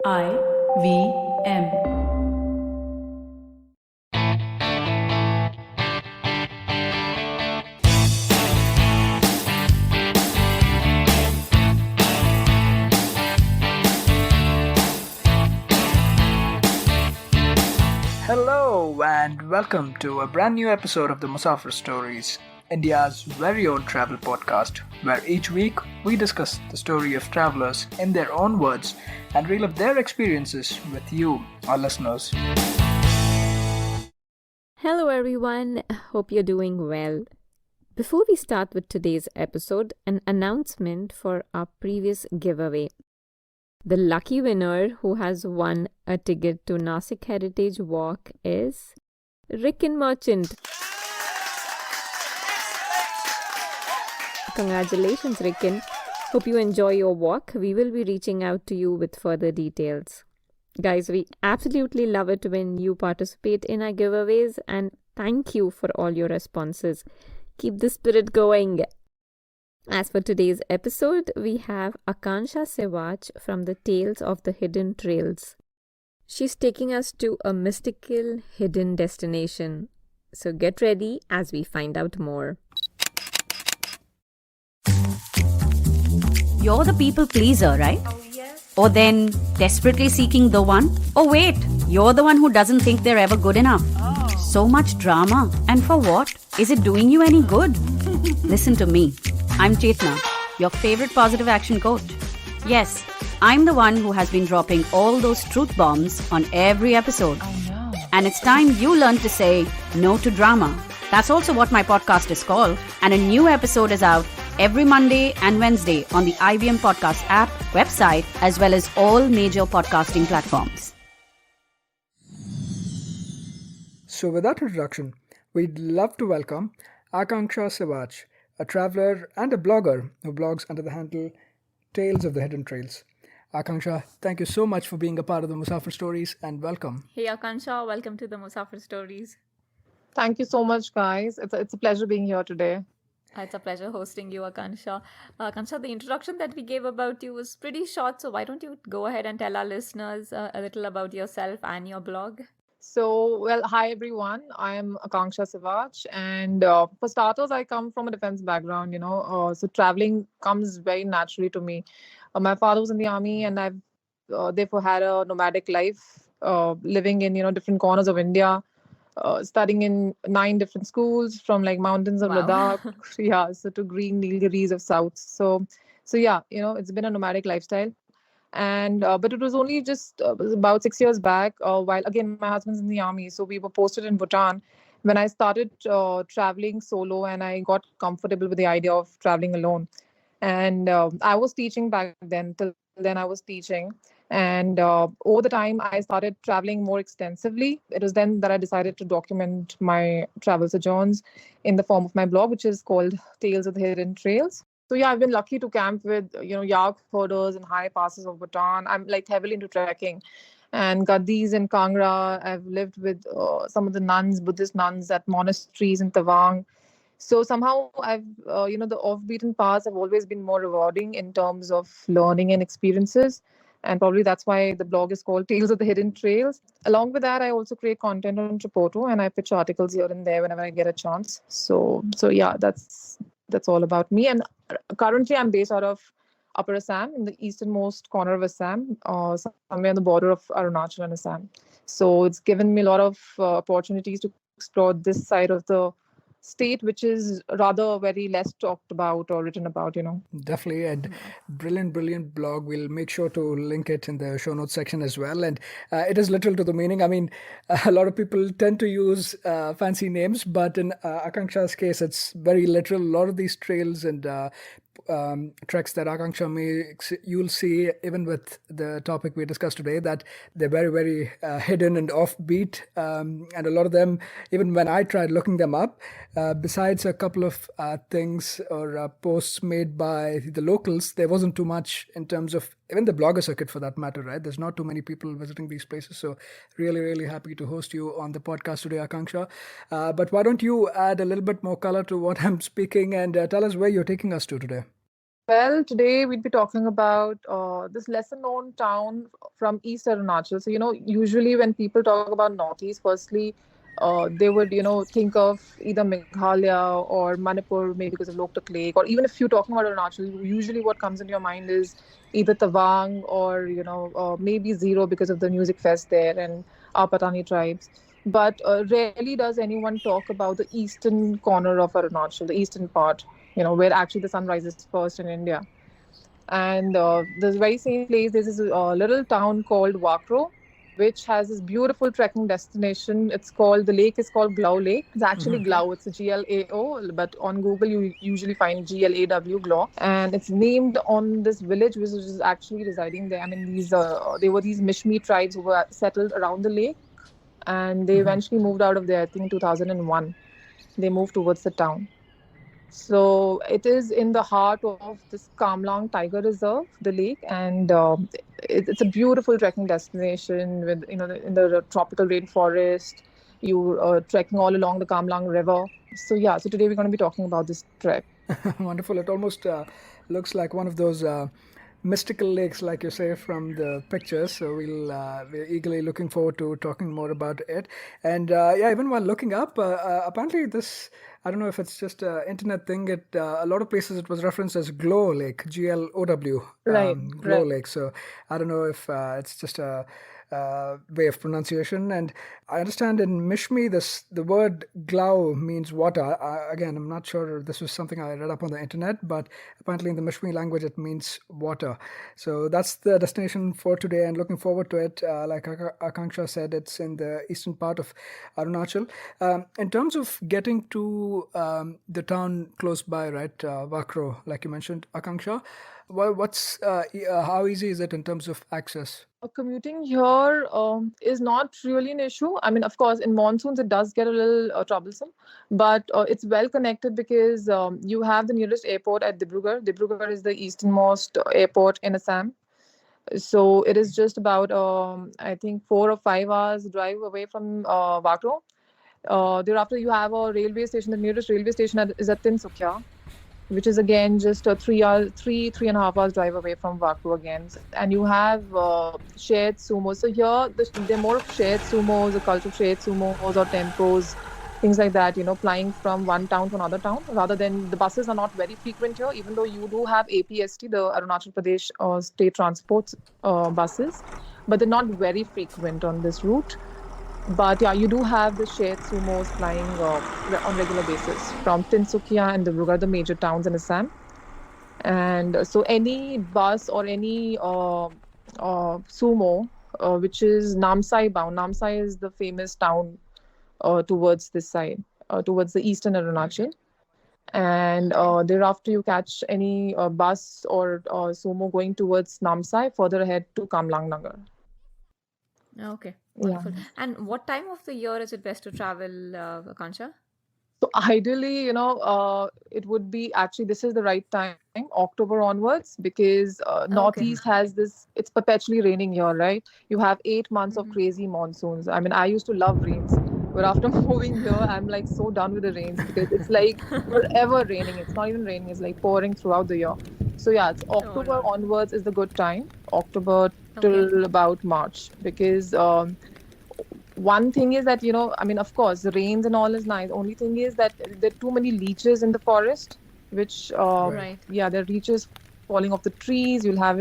IVM. Hello and welcome to a brand new episode of the Musafir Stories, India's very own travel podcast, where each week we discuss the story of travelers in their own words and relive their experiences with you, our listeners. Hello everyone, hope you're doing well. Before we start with today's episode, an announcement for our previous giveaway. The lucky winner who has won a ticket to NASHIK Heritage Walk is Ricken Merchant. Congratulations, Ricken. Hope you enjoy your walk. We will be reaching out to you with further details. Guys, we absolutely love it when you participate in our giveaways, and thank you for all your responses. Keep the spirit going. As for today's episode, we have Akansha Siwach from the Tales of the Hidden Trails. She's taking us to a mystical hidden destination. So get ready as we find out more. You're the people pleaser, right? Oh, yes. Or then desperately seeking the one? Oh, wait, you're the one who doesn't think they're ever good enough. Oh. So much drama. And for what? Is it doing you any good? Listen to me. I'm Chetna, your favorite positive action coach. Yes, I'm the one who has been dropping all those truth bombs on every episode. Oh, no. And it's time you learn to say no to drama. That's also what my podcast is called. And a new episode is out every Monday and Wednesday on the IVM Podcast app, website, as well as all major podcasting platforms. So with that introduction, we'd love to welcome Akanksha Siwach, a traveler and a blogger who blogs under the handle Tales of the Hidden Trails. Akanksha, thank you so much for being a part of the Musafir Stories and welcome. Hey Akansha, welcome to the Musafir Stories. Thank you so much, guys. It's a pleasure being here today. It's a pleasure hosting you, Akansha. Akansha, the introduction that we gave about you was pretty short, so why don't you go ahead and tell our listeners a little about yourself and your blog? So, well, hi everyone. I am Akansha Siwach, and for starters, I come from a defense background. So traveling comes very naturally to me. My father was in the army, and I've therefore had a nomadic life, living in different corners of India, studying in 9 different schools, from like mountains of Ladakh, so to green Nilgiris of South. So yeah, it's been a nomadic lifestyle. And but it was only just about 6 years back, while again my husband's in the army, so we were posted in Bhutan, when I started traveling solo, and I got comfortable with the idea of traveling alone. And I was teaching back then. Till then I was teaching, and over the time I started traveling more extensively. It was then that I decided to document my travel sojourns in the form of my blog, which is called Tales of the Hidden Trails. So yeah, I've been lucky to camp with yak herders in high passes of Bhutan. I'm like heavily into trekking, and Gadis in Kangra. I've lived with some of the nuns, Buddhist nuns, at monasteries in Tawang. So somehow I've the off-beaten paths have always been more rewarding in terms of learning and experiences, and probably that's why the blog is called Tales of the Hidden Trails. Along with that, I also create content on Tripoto, and I pitch articles here and there whenever I get a chance. So yeah, that's all about me. And currently, I'm based out of Upper Assam, in the easternmost corner of Assam, somewhere on the border of Arunachal and Assam. So it's given me a lot of opportunities to explore this side of the state, which is rather very less talked about or written about. Definitely, and brilliant blog. We'll make sure to link it in the show notes section as well. And it is literal to the meaning. I mean, a lot of people tend to use fancy names, but in Akanksha's case, it's very literal. A lot of these trails and treks that Akanksha makes, you'll see even with the topic we discussed today, that they're very hidden and offbeat, and a lot of them, even when I tried looking them up, besides a couple of things or posts made by the locals, there wasn't too much in terms of even the blogger circuit for that matter, right? There's not too many people visiting these places. So really happy to host you on the podcast today, Akanksha. But why don't you add a little bit more color to what I'm speaking and tell us where you're taking us to today? Well, today we'd be talking about this lesser known town from East Arunachal. So, usually when people talk about Northeast, firstly, they would, think of either Meghalaya or Manipur, maybe because of Loktak Lake, or even if you're talking about Arunachal, usually what comes into your mind is either Tawang or, maybe Zero because of the music fest there and our Patani tribes. But rarely does anyone talk about the eastern corner of Arunachal, the eastern part, where actually the sun rises first in India. And this very same place, there's this little town called Wakro, which has this beautiful trekking destination. The lake is called Glaw Lake. It's actually Okay. Glaw, it's a Glao, but on Google you usually find Glaw, Glaw. And it's named on this village which is actually residing there. I mean, they were these Mishmi tribes who were settled around the lake, and they eventually moved out of there, I think, in 2001. They moved towards the town. So it is in the heart of this Kamlang Tiger Reserve, the lake, and it's a beautiful trekking destination with in the tropical rainforest. You trekking all along the Kamlang River. So yeah, so today we're going to be talking about this trek. Wonderful. It almost looks like one of those mystical lakes, like you say, from the pictures. So we're eagerly looking forward to talking more about it. And yeah, even while looking up, apparently this, I don't know if it's just an internet thing. A lot of places it was referenced as Glow Lake, Glow, Right, Glow right. Lake. So I don't know if it's just a way of pronunciation. And I understand in Mishmi, the word Glaw means water. Again, I'm not sure this was something I read up on the internet, but apparently in the Mishmi language, it means water. So that's the destination for today, and looking forward to it. Like Akanksha said, it's in the eastern part of Arunachal. In terms of getting to the town close by, right, Wakro, like you mentioned, Akanksha, how easy is it in terms of access? Commuting here is not really an issue. I mean, of course, in monsoons it does get a little troublesome, but it's well connected because you have the nearest airport at Dibrugarh. Dibrugarh is the easternmost airport in Assam. So it is just about, I think, 4 or 5 hours drive away from Wakro. Thereafter, you have a railway station. The nearest railway station is at Tinsukia, which is again just a 3 hour, 3.5 hours drive away from Wakro again. And you have shared sumos. So here, they're more of shared sumos, a culture of shared sumos or tempos, things like that, flying from one town to another town, rather than the buses are not very frequent here, even though you do have APST, the Arunachal Pradesh state transport buses, but they're not very frequent on this route. But yeah, you do have the shared sumos flying on regular basis from Tinsukia and Dibrugarh, the major towns in Assam. And so any bus or any sumo, which is Namsai bound. Namsai is the famous town towards this side, towards the eastern Arunachal. And thereafter, you catch any bus or sumo going towards Namsai, further ahead to Kamlang Nagar. Okay, Yeah. wonderful. And what time of the year is it best to travel, Akansha? So ideally, it would be actually this is the right time, October onwards, because Okay. Northeast has this. It's perpetually raining here, right? You have 8 months of crazy monsoons. I mean, I used to love rains, but after moving here, I'm like so done with the rains because it's like forever raining. It's not even raining; it's like pouring throughout the year. So yeah, it's Oh October no. onwards is the good time. October Okay. till about March, because one thing is that I mean, of course the rains and all is nice. Only thing is that there are too many leeches in the forest, which Right. Right. yeah, there are leeches falling off the trees. You'll have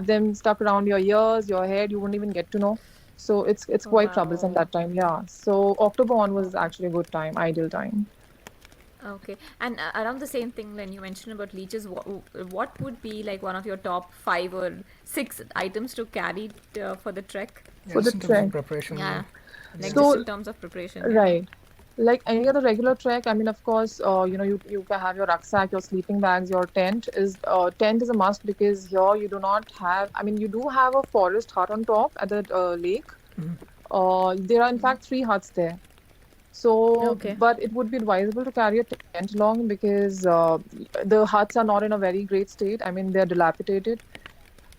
them stuck around your ears, your head. You won't even get to know. So it's Oh, quite wow. troublesome that time. Yeah, so October onwards is Okay. actually a good time, ideal time. Okay. And around the same thing, when you mentioned about leeches, what would be like one of your top 5 or 6 items to carry for the trek? Yeah, For the just in terms of trek. preparation. Yeah. Like Yeah. just So in terms of preparation, yeah. right. Like any other regular trek, I mean, of course, you can have your rucksack, your sleeping bags, your tent is a must because here you do not have. I mean, you do have a forest hut on top at the lake. There are in fact 3 huts there. So, Okay. but it would be advisable to carry a tent along because the huts are not in a very great state. I mean, they're dilapidated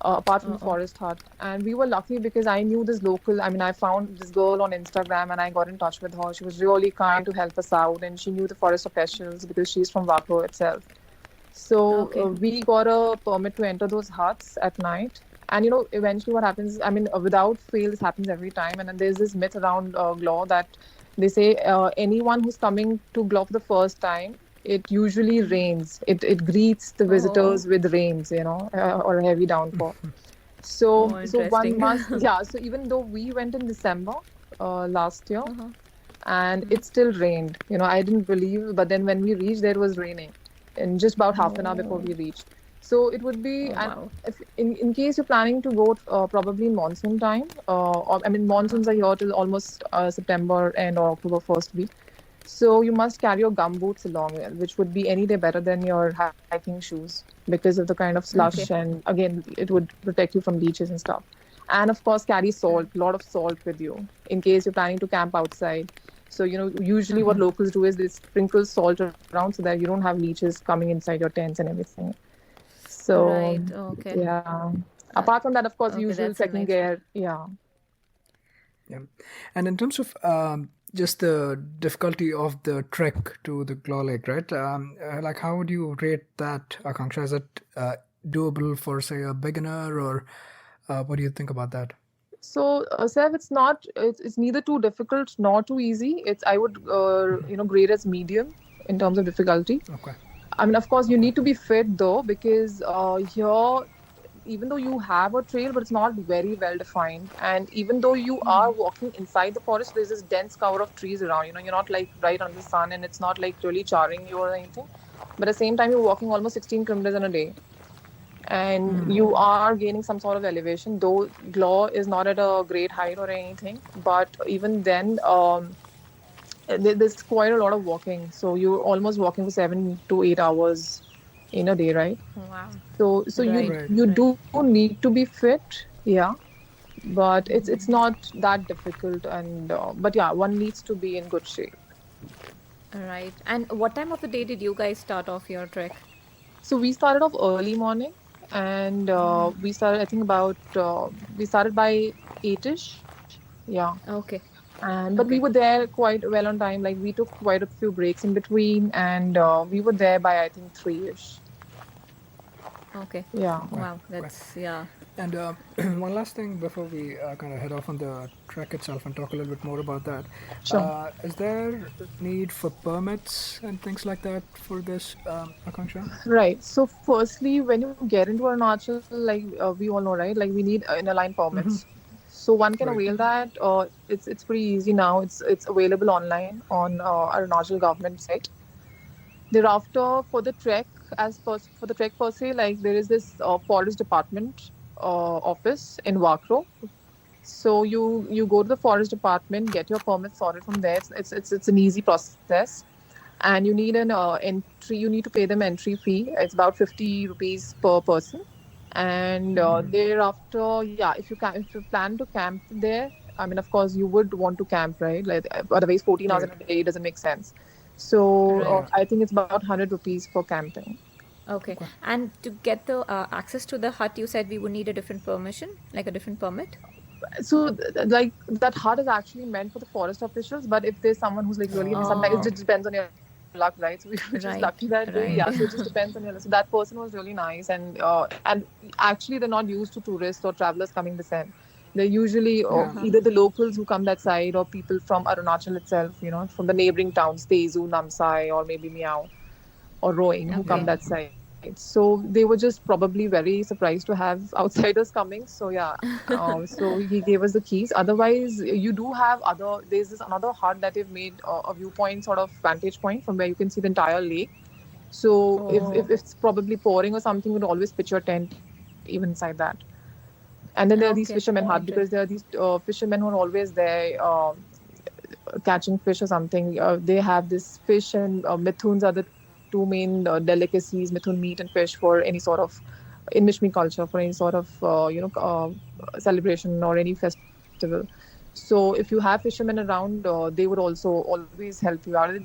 apart from the Uh-oh. forest hut. And we were lucky because I knew this local. I mean, I found this girl on Instagram and I got in touch with her. She was really kind to help us out, and she knew the forest officials because she's from Wakro itself. So Okay. we got a permit to enter those huts at night. And eventually what happens, I mean, without fail, this happens every time. And then there's this myth around Glaw that they say anyone who's coming to Glaw for the first time, it usually rains. It greets the Oh, visitors with rains, or a heavy downpour. oh, So one interesting. must, yeah. So even though we went in December last year, Uh-huh. and it still rained. I didn't believe, but then when we reached there, it was raining, and just about half an hour before Oh, we reached. So it would be, oh, and wow. if in case you're planning to go, probably in monsoon time, or I mean, Uh-huh. monsoons are here till almost September and or October first week. So you must carry your gumboots along, which would be any day better than your hiking shoes because of the kind of slush, Okay. and again, it would protect you from leeches and stuff. And of course, carry Right. salt, a lot of salt with you in case you're planning to camp outside. So, usually what Uh-huh. locals do is they sprinkle salt around so that you don't have leeches coming inside your tents and everything. So, Right. Okay. yeah. That, Apart from that, of course, okay, usual that's trekking amazing. gear. Yeah. Yeah. And in terms of just the difficulty of the trek to the Glaw Lake, right? Like, how would you rate that, Akanksha? Is it doable for, say, a beginner, or what do you think about that? So, Sev, it's neither too difficult nor too easy. I would, grade as medium in terms of difficulty. Okay. I mean, of course, you Okay. need to be fit though, because here, even though you have a trail, but it's not very well defined. And even though you are walking inside the forest, there's this dense cover of trees around. You're not like right under the sun, and it's not like really charring you or anything. But at the same time, you're walking almost 16 kilometers in a day, and you Oh, are gaining some sort of elevation. Though Glaw is not at a great height or anything, but even then, there's quite a lot of walking. So you're almost walking for 7 to 8 hours in a day, right? wow. So you Right. Right. you Right. do need to be fit, yeah, but it's not that difficult, and but yeah, one needs to be in good shape. Right. And what time of the day did you guys start off your trek? So we started off early morning, and we started, I think, about we started by 8ish, yeah. Okay. And but we were Okay. there quite well on time. Like, we took quite a few breaks in between, and we were there by, I think, 3ish. Okay. Yeah. Okay. Wow. Okay. That's, yeah. And one last thing before we kind of head off on the trek itself and talk a little bit more about that. Sure. Is there need for permits and things like that for this, Akanksha? Right. So, firstly, when you get into Arunachal, like, we all know, right? Like, we need inner line permits. So one can Right. avail that. It's pretty easy now. It's available online on Arunachal government site. Thereafter, for the trek, for the trek per se, like, there is this forest department office in Wakro. So you go to the forest department, get your permit sorted from there. It's an easy process, and you need an entry. You need to pay them entry fee. It's about 50 rupees per person, and thereafter, yeah, if you plan to camp there, I mean, of course, you would want to camp, right? Like, otherwise, 14 hours in Right. a day doesn't make sense. So Right. Yeah. I think it's about 100 rupees for camping. Okay. Okay. And to get the access to the hut, you said we would need a different permission, like a different permit? So, like, that hut is actually meant for the forest officials, but if there's someone who's like really, sometimes it Oh, just depends on your luck, right? So we were just lucky that right. day. Yeah, so it Right. just depends on your luck. So that person was really nice, and actually they're not used to tourists or travelers coming this end. They're usually Yeah. either the locals who come that side, or people from Arunachal itself, from the neighboring towns, Tezu, Namsai, or maybe Miao or rowing, who Yeah. come Okay. that side. So they were just probably very surprised to have outsiders coming. So yeah, so he gave us the keys. Otherwise, you do have other. There's this another hut that they've made a viewpoint, sort of vantage point from where you can see the entire lake. So if Oh, it's probably pouring or something, you would always pitch your tent even inside that. And then there are these fishermen okay. hut, because there are Interesting. these fishermen who are always there. Catching fish or something. They have this fish, and mithuns are the two main delicacies: mithun meat and fish, for any sort of in Mishmi culture, for any sort of celebration or any festival. So if you have fishermen around, they would also always help you out.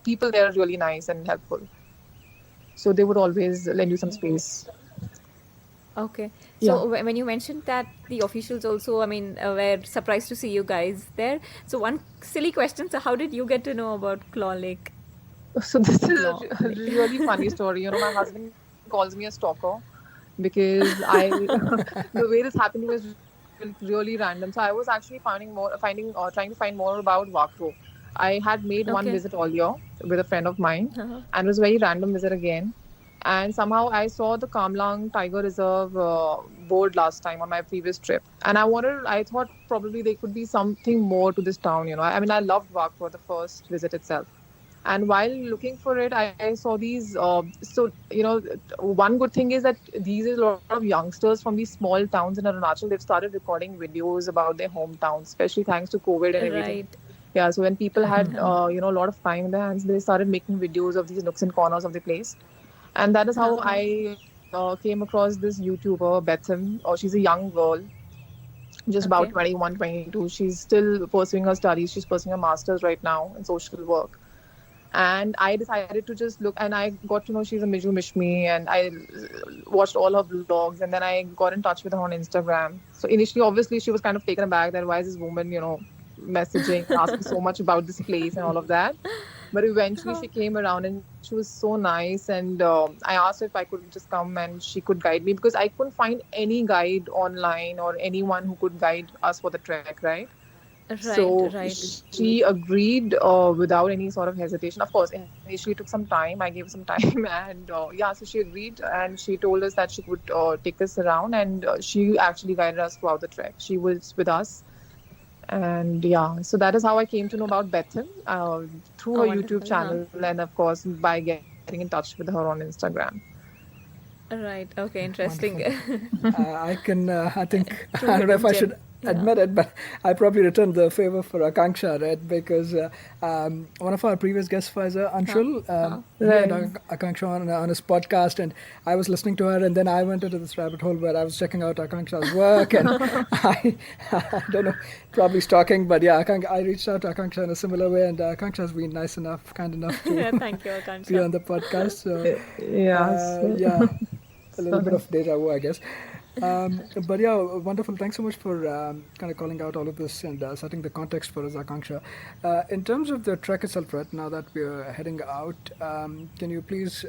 People there are really nice and helpful, so they would always lend you some space. Okay. Yeah. So when you mentioned that the officials also, I mean, were surprised to see you guys there. So one silly question. So how did you get to know about Claw Lake? So this is Claw a Lake. really funny story. My husband calls me a stalker because I the way this happened was really random. So I was actually trying to find more about Wakro. I had made one Okay. visit earlier with a friend of mine, Uh-huh. and it was a very random visit again. And somehow I saw the Kamlang Tiger Reserve board last time on my previous trip, and I thought probably there could be something more to this town. I mean, I loved Wakro the first visit itself. And while looking for it, I saw these. One good thing is that these is a lot of youngsters from these small towns in Arunachal. They've started recording videos about their hometowns, especially thanks to COVID and everything. Right. Yeah, so when people Right. had a lot of time in their hands, they started making videos of these nooks and corners of the place. And that is how Uh-huh. I came across this YouTuber, Betham. She's a young girl, just about Okay. 21, 22. She's still pursuing her studies. She's pursuing a master's right now in social work. And I decided to just look, and I got to know she's a Mishmi, and I watched all her vlogs, and then I got in touch with her on Instagram. So initially, obviously, she was kind of taken aback that why is this woman, messaging and asking so much about this place and all of that. But eventually, she came around and she was so nice. And I asked her if I could just come and she could guide me because I couldn't find any guide online or anyone who could guide us for the trek, right? Right. So Right. she agreed without any sort of hesitation. Of course, initially it took some time. I gave her some time, and yeah, so she agreed, and she told us that she would take us around, and she actually guided us throughout the trek. She was with us, and yeah, so that is how I came to know about Bethan through Oh, her YouTube wonderful. Huh. channel, and of course by getting in touch with her on Instagram. Right. Okay. Interesting. Wonderful. I think, True I don't know if hidden I gem. should Yeah. admit it, but I probably returned the favor for Akanksha, right? Because one of our previous guests, Faiza Huh. Anshul, Huh. he had Right. Akanksha on his podcast, and I was listening to her, and then I went into this rabbit hole where I was checking out Akanksha's work, and I don't know, probably stalking, but yeah, I reached out to Akanksha in a similar way, and Akanksha has been nice enough, kind enough to Yeah. Thank you, be Akansha. on the podcast. So, Yeah. So, yeah, a so little bit nice. of deja vu, I guess. But yeah, wonderful. Thanks so much for kind of calling out all of this and setting the context for us, Akanksha. In terms of the trek itself, right now that we're heading out, can you please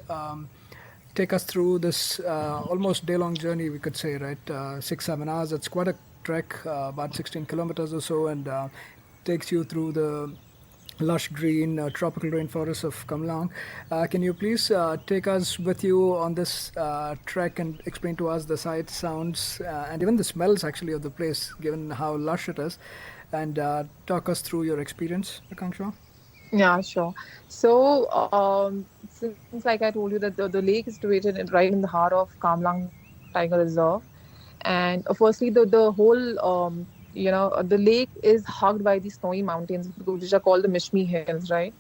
take us through this almost day-long journey? We could say, right, 6-7 hours. It's quite a trek, about 16 kilometers or so, and takes you through the lush green tropical rainforests of Kamlang. Can you please take us with you on this trek and explain to us the sights, sounds, and even the smells actually of the place, given how lush it is, and talk us through your experience, Akanksha? Yeah, sure. So, since like I told you that the lake is situated right in the heart of Kamlang Tiger Reserve, and firstly, the whole the lake is hugged by these snowy mountains, which are called the Mishmi Hills, right?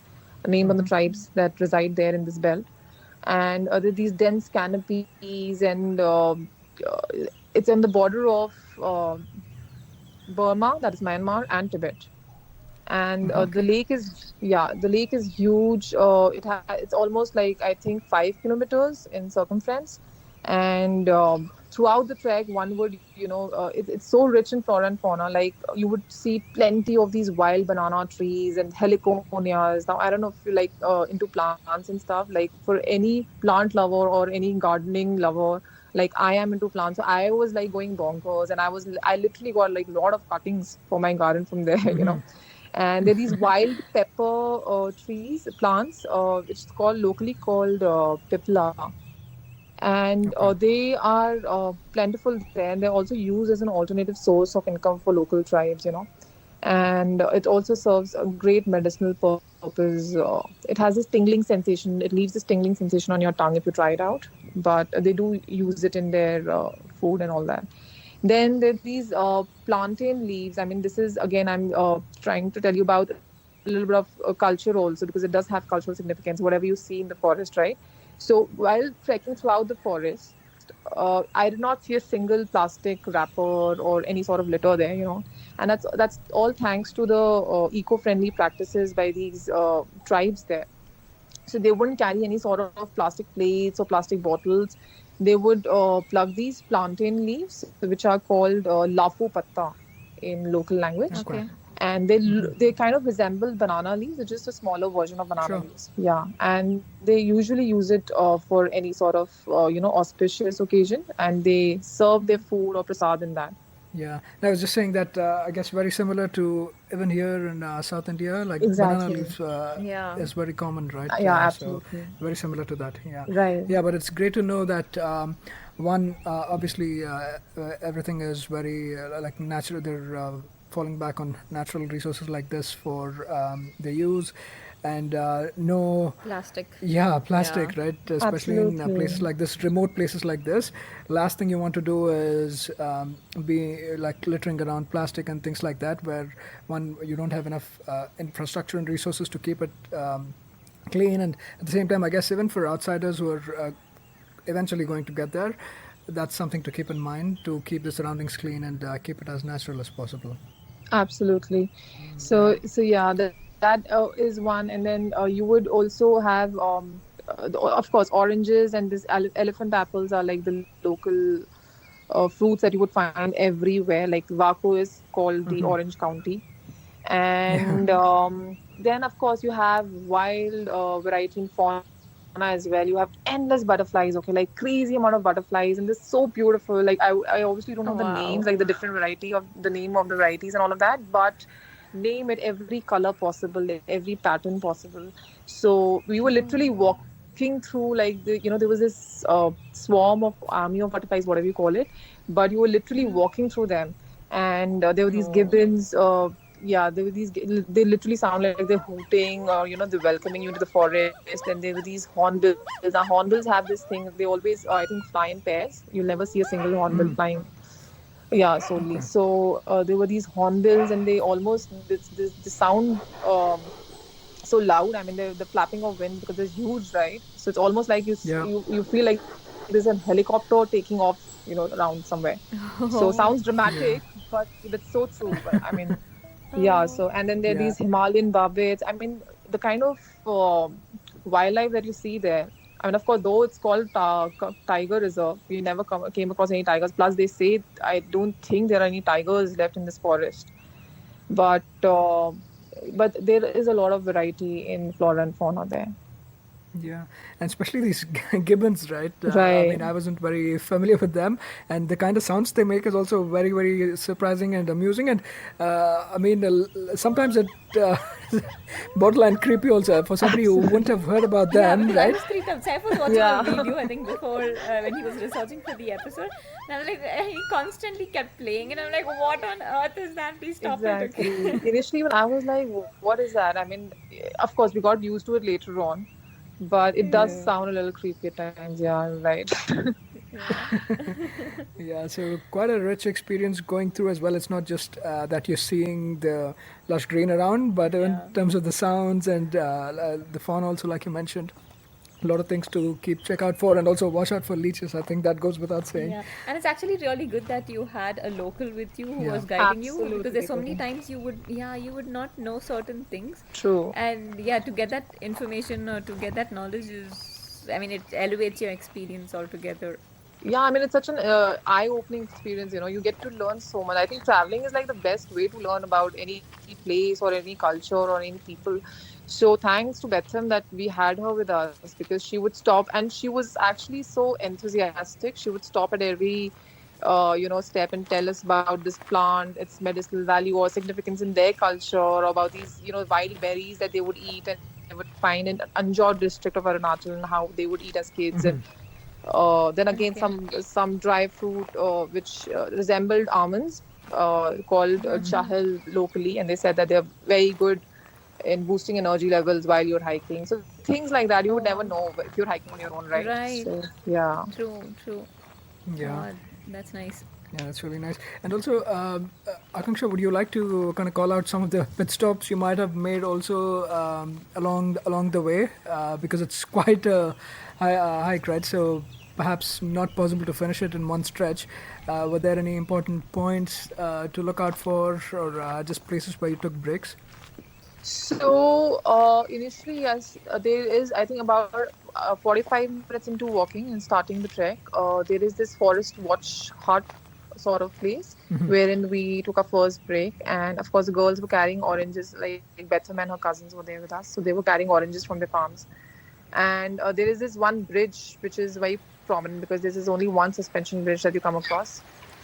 Named on the tribes that reside there in this belt, and these dense canopies, and it's on the border of Burma, that is Myanmar, and Tibet. And the Okay. lake is, yeah, the lake is huge. It's almost like I think 5 kilometers in circumference. And throughout the trek, one would, it's so rich in flora and fauna. Like you would see plenty of these wild banana trees and heliconias. Now I don't know if you like into plants and stuff. Like for any plant lover or any gardening lover, like I am into plants, so I was like going bonkers, and I literally got like a lot of cuttings for my garden from there. And there are these wild pepper trees, plants, which is locally called pipla, and Okay. they are plentiful there, and they're also used as an alternative source of income for local tribes. And it also serves a great medicinal purpose. It has this tingling sensation. It leaves this tingling sensation on your tongue if you try it out. But they do use it in their food and all that. Then there are these plantain leaves. I mean, this is again, I'm trying to tell you about a little bit of culture also because it does have cultural significance, whatever you see in the forest, right? So while trekking throughout the forest, I did not see a single plastic wrapper or any sort of litter there. And that's all thanks to the eco-friendly practices by these tribes there. So they wouldn't carry any sort of plastic plates or plastic bottles. They would plug these plantain leaves, which are called lafu patta in local language, Okay. Okay. and they kind of resemble banana leaves. It's just a smaller version of banana Sure. leaves. Yeah, and they usually use it for any sort of auspicious occasion, and they serve their food or prasad in that. Yeah, and I was just saying that I guess very similar to even here in South India, like banana Exactly. leaves Yeah. is very common, right? Yeah, So absolutely. very similar to that. Yeah, Right. yeah, but it's great to know that one obviously everything is very like natural. They're falling back on natural resources like this for their use, and no Plastic. yeah, Yeah. plastic, right? Especially in places Absolutely. like this, remote places like this. Last thing you want to do is be like littering around plastic and things like that, where one you don't have enough infrastructure and resources to keep it clean. And at the same time, I guess even for outsiders who are eventually going to get there, that's something to keep in mind to keep the surroundings clean and keep it as natural as possible. Absolutely. Yeah. So yeah, that is one, and then you would also have, of course, oranges and this elephant apples are like the local fruits that you would find everywhere. Like Wakro is called the Orange County, Yeah. and then of course you have wild variety in fauna as well. You have endless butterflies, okay, like crazy amount of butterflies, and they're so beautiful. Like I obviously don't know the Oh, names, like the wow. different variety of the name of the varieties and all of that, but name it every color possible, every pattern possible. So we were literally walking through, like there was this swarm of army of butterflies, whatever you call it, but you were literally walking through them, and there were these Oh. gibbons. Yeah, there were these. They literally sound like they're hooting, or they're welcoming you into the forest. And there were these hornbills. Now hornbills have this thing. They always, I think, fly in pairs. You'll never see a single hornbill flying. Yeah, solely. Okay. So there were these hornbills, and they almost the sound so loud. I mean, the flapping of wind, because it's huge, right? So it's almost like Yeah. you feel like there's a helicopter taking off, around somewhere. So sounds dramatic, Yeah. but that's so true. But I mean, yeah. Oh. So and then there are Yeah. these Himalayan barbets. I mean, the kind of wildlife that you see there. I mean, of course, though it's called Tiger Reserve, we never came across any tigers. Plus, they say I don't think there are any tigers left in this forest. But there is a lot of variety in flora and fauna there. Yeah, and especially these gibbons, right? I Right. mean, I wasn't very familiar with them, and the kind of sounds they make is also very, very surprising and amusing. And I mean, sometimes it borderline creepy also for somebody who wouldn't have heard about Yeah, them, because I right? was creeped out. Saif was watching a Yeah. video, I think, before when he was researching for the episode. And I was like, he constantly kept playing, and I'm like, what on earth is that? Please stop it. Exactly. Okay. Initially, when I was like, "What is that?" I mean, of course, we got used to it later on, but it does Yeah. sound a little creepy at times. Yeah, right. Yeah. Yeah, so quite a rich experience going through as well. It's not just that you're seeing the lush green around, but in Yeah. terms of the sounds and the fauna also, like you mentioned, a lot of things to keep check out for, and also watch out for leeches. I think that goes without saying. Yeah, and it's actually really good that you had a local with you who Yeah. was guiding you, because there's so many Absolutely. times you would not know certain things, True. and yeah, to get that information or to get that knowledge is, I mean, it elevates your experience altogether. Yeah, I mean, it's such an eye-opening experience. You get to learn so much. I think traveling is like the best way to learn about any place or any culture or any people. So thanks to Betham that we had her with us, because she would stop, and she was actually so enthusiastic. She would stop at every step and tell us about this plant, its medicinal value or significance in their culture, or about these wild berries that they would eat and they would find in Anjor district of Arunachal, and how they would eat as kids. And then again, Okay. some dry fruit which resembled almonds, called Chahal locally, and they said that they're very good in boosting energy levels while you're hiking. So things like that you would never Oh, know if you're hiking on your own, right? right. So yeah. True, true. Yeah. Oh, that's nice. Yeah, that's really nice. And also, Akanksha, would you like to kind of call out some of the pit stops you might have made also along the way? Because it's quite a hike, right? So perhaps not possible to finish it in one stretch. Were there any important points to look out for, or just places where you took breaks? So initially, yes, there is, I think, about 45 minutes into walking and starting the trek. There is this forest watch hut sort of place wherein we took our first break. And of course, the girls were carrying oranges, like Betham and her cousins were there with us. So they were carrying oranges from their farms. And there is this one bridge which is very prominent because this is only one suspension bridge that you come across,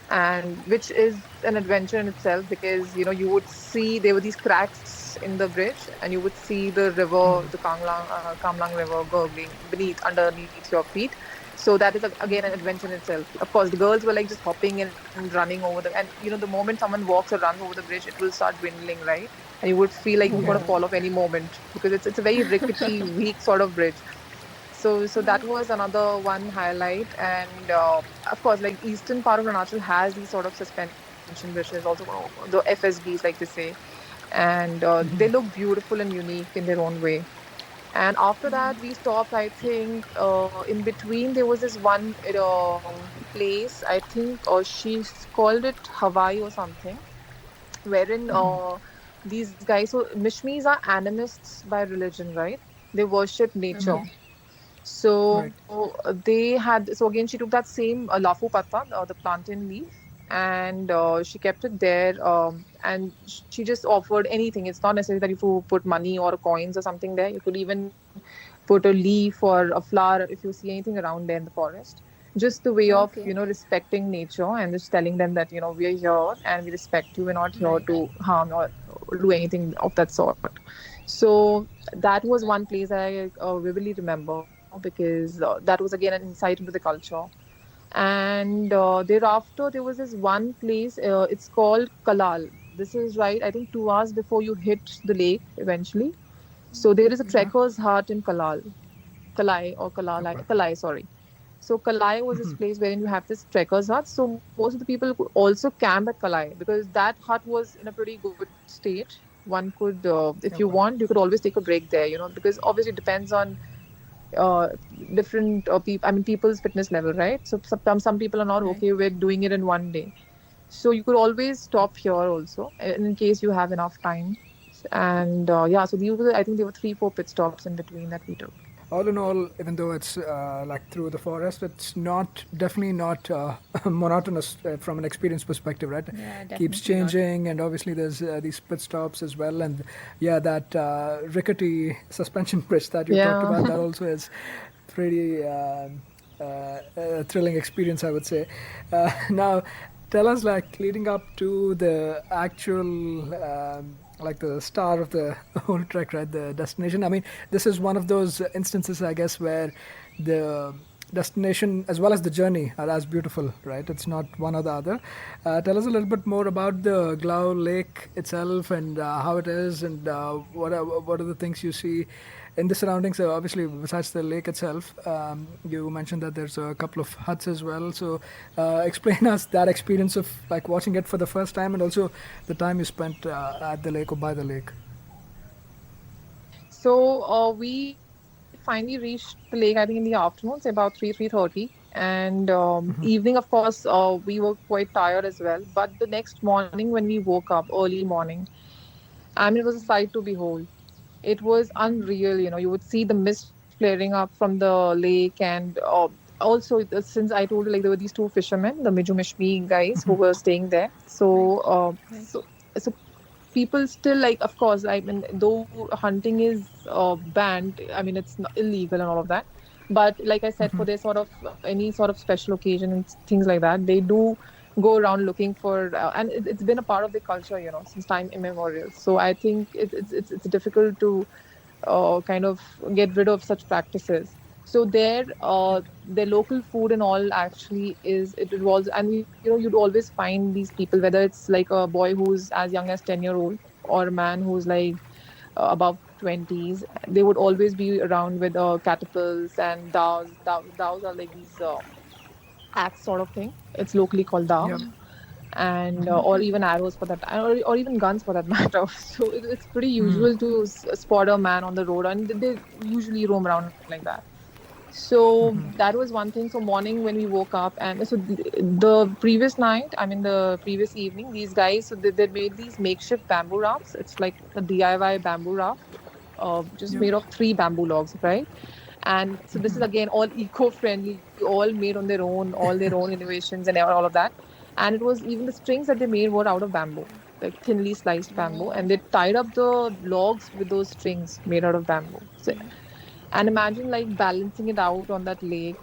and which is an adventure in itself because you would see there were these cracks in the bridge, and you would see the river, the Kamlang River, gurgling underneath your feet. So that is again an adventure in itself. Of course, the girls were like just hopping and running over the, and the moment someone walks or runs over the bridge, it will start dwindling, right? And you would feel like you're going to fall off any moment because it's a very rickety, weak sort of bridge. So that was another one highlight. And of course, like eastern part of Arunachal has these sort of suspension bridges, also the FSBs, like they say, and they look beautiful and unique in their own way. And after that, we stopped. I think in between there was this one place. I think she called it Hawaii or something, wherein these guys. So Mishmis are animists by religion, right? They worship nature. So they had. So again, she took that same lafu patta, the plantain leaf, and she kept it there. And she just offered anything. It's not necessary that you put money or coins or something there. You could even put a leaf or a flower if you see anything around there in the forest. Just the way of respecting nature and just telling them that we are here and we respect you. We're not here to harm or do anything of that sort. So that was one place I vividly remember because that was again an insight into the culture. And thereafter, there was this one place. It's called Kalal. This is right, I think, 2 hours before you hit the lake eventually. So there is a trekker's hut in Kalai, sorry. So Kalai was this place wherein you have this trekker's hut. So most of the people could also camp at Kalai because that hut was in a pretty good state. One could, if you want, you could always take a break there, because obviously it depends on different people. I mean, people's fitness level, right? So some people are not okay with doing it in one day. So you could always stop here also in case you have enough time. And so I think there were 3-4 pit stops in between that we took. All in all, even though it's like through the forest, it's definitely not monotonous from an experience perspective, right? Yeah, Keeps definitely not. changing, and obviously there's these pit stops as well, and that rickety suspension bridge that you talked about, that also is pretty thrilling experience, I would say. Now, tell us, like, leading up to the actual like the star of the whole trek, right? The destination. I mean, this is one of those instances, I guess, where the destination as well as the journey are as beautiful, right? It's not one or the other. Tell us a little bit more about the Glaw Lake itself and how it is, and what are the things you see in the surroundings. Obviously, besides the lake itself, you mentioned that there's a couple of huts as well. So explain us that experience of like watching it for the first time, and also the time you spent at the lake or by the lake. So we finally reached the lake, I think, in the afternoon, say about 3:30. And evening, of course, we were quite tired as well. But the next morning, when we woke up, early morning, I mean, it was a sight to behold. It was unreal. You would see the mist flaring up from the lake, and also since I told you, like, there were these 2 fishermen, the Mishmi guys, who were staying there. So, so people still, like, of course, I mean, though hunting is banned, I mean, it's not illegal and all of that. But like I said, for their sort of any sort of special occasion and things like that, they do go around looking for, and it's been a part of their culture, since time immemorial. So I think it's difficult to kind of get rid of such practices. So their local food and all actually it involves, and you'd always find these people, whether it's like a boy who's as young as 10-year-old or a man who's like above 20s. They would always be around with catapults and daws. Daws are like these axe sort of thing. It's locally called daw. Yep. And or even arrows for that, or even guns for that matter. So it's pretty usual to spot a man on the road, and they usually roam around like that. So that was one thing. So morning when we woke up, and so the previous night, I mean the previous evening, these guys, so they made these makeshift bamboo rafts. It's like a DIY bamboo raft, just made of 3 bamboo logs, right? And so this is again all eco-friendly, all made on their own, all their own innovations and all of that. and it was even the strings that they made were out of bamboo, like thinly sliced bamboo, and they tied up the logs with those strings made out of bamboo. So, and imagine like balancing it out on that lake.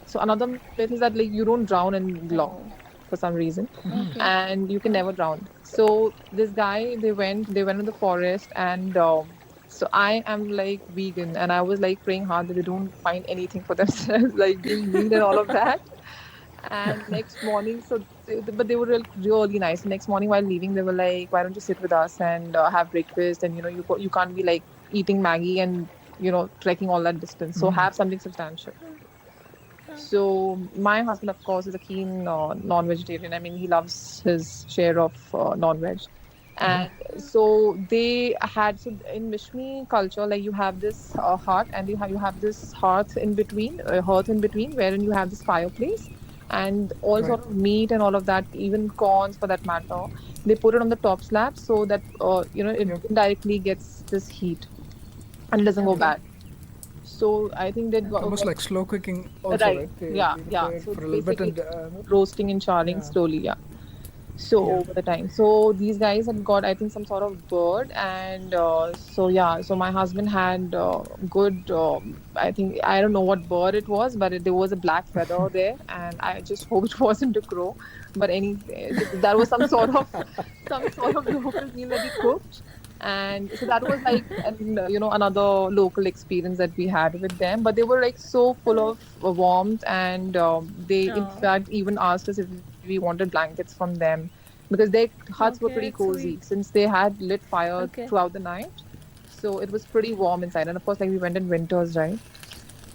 So another myth is that like you don't drown in Glaw Oh, for some reason, okay. and you can never drown. So this guy, they went in the forest, and so I am like vegan, and I was like praying hard that they don't find anything for themselves, like being mean and all of that. And next morning, but they were really nice. Next morning, while leaving, they were like, "Why don't you sit with us and have breakfast? And you can't be like eating Maggie and trekking all that distance. So have something substantial." So my husband, of course, is a keen non-vegetarian. I mean, he loves his share of non-veg. And so they had, so in Mishmi culture, like you have this hut, and you have this hearth in between, wherein you have this fireplace, and all Right. sort of meat and all of that, even corns for that matter. They put it on the top slab so that it Yep. indirectly gets this heat and it doesn't go Okay. bad. So I think that Almost like slow cooking, also, right, right? They yeah, yeah. prepare it So for it's a little bit, basically and roasting and charring yeah, slowly, yeah. So yeah. over the time, so these guys had got, I think, some sort of bird, and so yeah, so my husband had good. I think, I don't know what bird it was, but there was a black feather there, and I just hope it wasn't a crow. But that was some sort of local meal that he cooked, and so that was like another local experience that we had with them. But they were like so full of warmth, and they in Oh, fact even asked us if we wanted blankets from them, because their huts were pretty okay. It's cozy sweet. since they had lit fire Okay. throughout the night. So it was pretty warm inside. And of course, like we went in winters, right?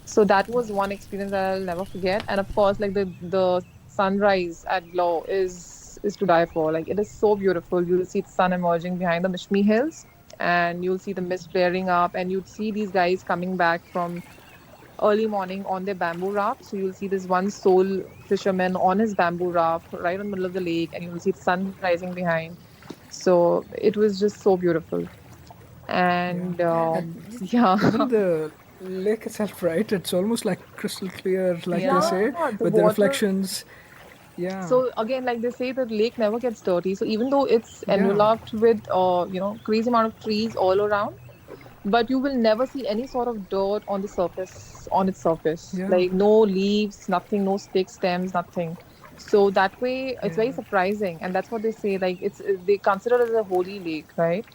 So that was one experience that I'll never forget. And of course, like the sunrise at Glaw is to die for. Like it is so beautiful. You'll see the sun emerging behind the Mishmi Hills, and you'll see the mist flaring up, and you'd see these guys coming back from early morning on their bamboo raft. So you'll see this one sole fisherman on his bamboo raft right in the middle of the lake, and you'll see the sun rising behind. So it was just so beautiful. Yeah. And And Just yeah, even the lake itself, right? It's almost like crystal clear, like they yeah. say, yeah, the with the water. reflections. Yeah. So again, like they say, the lake never gets dirty. So even though it's Yeah. enveloped with crazy amount of trees all around, but you will never see any sort of dirt on its surface, Yeah. like no leaves, nothing, no sticks, stems, nothing. So that way it's very Yeah. surprising, and that's what they say, like they consider it as a holy lake, right?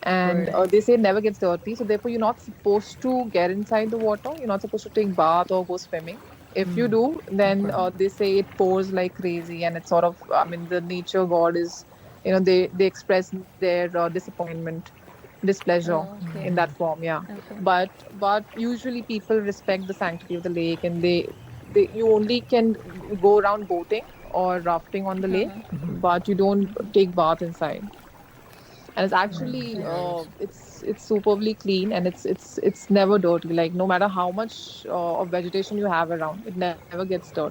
And Right. they say it never gets dirty, so therefore you're not supposed to get inside the water, you're not supposed to take bath or go swimming. If you do, then Okay. they say it pours like crazy, and it's sort of, I mean, the nature god is, they express their disappointment, displeasure Oh, okay. in that form, yeah. Okay. But usually people respect the sanctity of the lake, and they you only can go around boating or rafting on the lake, but you don't take bath inside. And it's actually Nice. it's superbly clean, and it's never dirty, like no matter how much of vegetation you have around, it never gets dirty.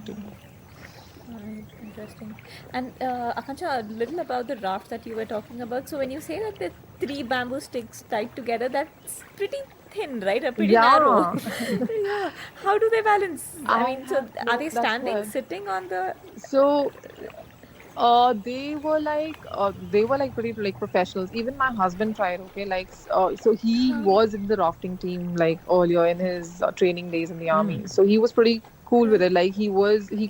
Right, interesting. And Akansha, a little about the raft that you were talking about. So when you say that the three bamboo sticks tied together, that's pretty thin, right? Pretty narrow. Yeah. Yeah. How do they balance? I I mean, so have are no, they that's standing, what. sitting on the? So they were like pretty like professionals. Even my husband tried. Okay, like so he was in the rafting team like earlier in his training days in the army. So he was pretty cool with it. Like he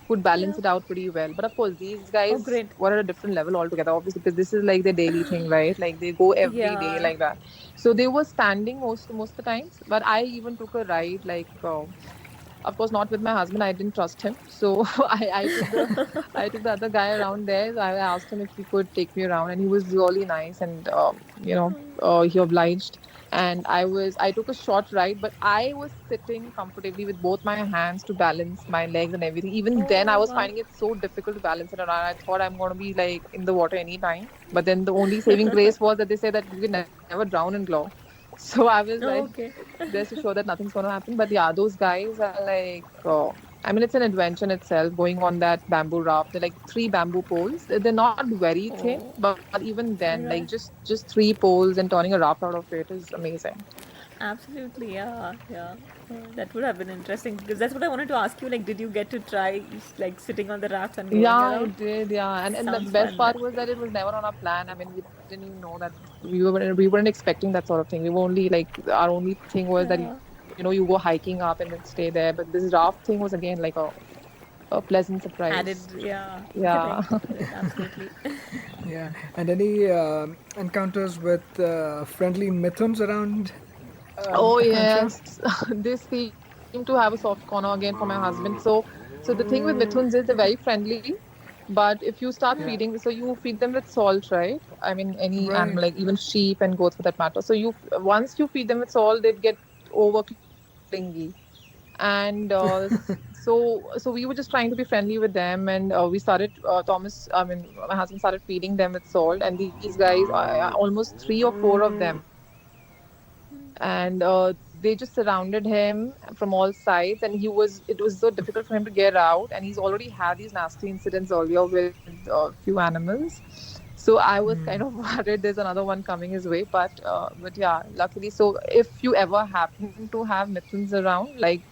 could Yeah. balance it out pretty well. But of course, these Oh, guys great. were at a different level altogether. Obviously, because this is like their daily thing, right? Like they go every day Yeah. like that. So they were standing most of the times. But I even took a ride like. Of course, not with my husband. I didn't trust him, so I took the other guy around there. So I asked him if he could take me around, and he was really nice, and he obliged. And I took a short ride, but I was sitting comfortably with both my hands to balance my legs and everything. Even then, I Oh, was wow. finding it so difficult to balance it around. I thought I'm going to be like in the water anytime. But then the only saving grace was that they said that you can never drown in Glaw. So I was like, Oh, okay. rest assured that nothing's going to happen. But yeah, those guys are like, I mean, it's an adventure in itself going on that bamboo raft. They're like three bamboo poles. They're not very thin, Oh, but even then, like right. just three poles and turning a raft out of it is amazing. Absolutely, yeah, yeah. That would have been interesting because that's what I wanted to ask you. Like, did you get to try like sitting on the rafts and Yeah, going I around? did. Yeah, and the Sounds best fun. part was that it was never on our plan. I mean, we didn't even know that we weren't expecting that sort of thing. We were only like our only thing was that Yeah. you go hiking up and then stay there. But this raft thing was again like a pleasant Added, surprise. yeah, Yeah. correct, correct, absolutely. Yeah. And any encounters with friendly mithins around Oh Akansha? yes, they seem to have a soft corner again for my husband. So the thing with mithun is they're very friendly, but if you start Yeah. feeding, so you feed them with salt, right? I mean, any animal, Right. like even sheep and goats for that matter. So once you feed them with salt, they get over clingy, and so we were just trying to be friendly with them, and we started my husband started feeding them with salt, and these guys, almost three or four of them, and they just surrounded him from all sides, and it was so difficult for him to get out, and he's already had these nasty incidents earlier with a few animals. So I was kind of worried there's another one coming his way, but yeah, luckily. So if you ever happen to have mithuns around, like,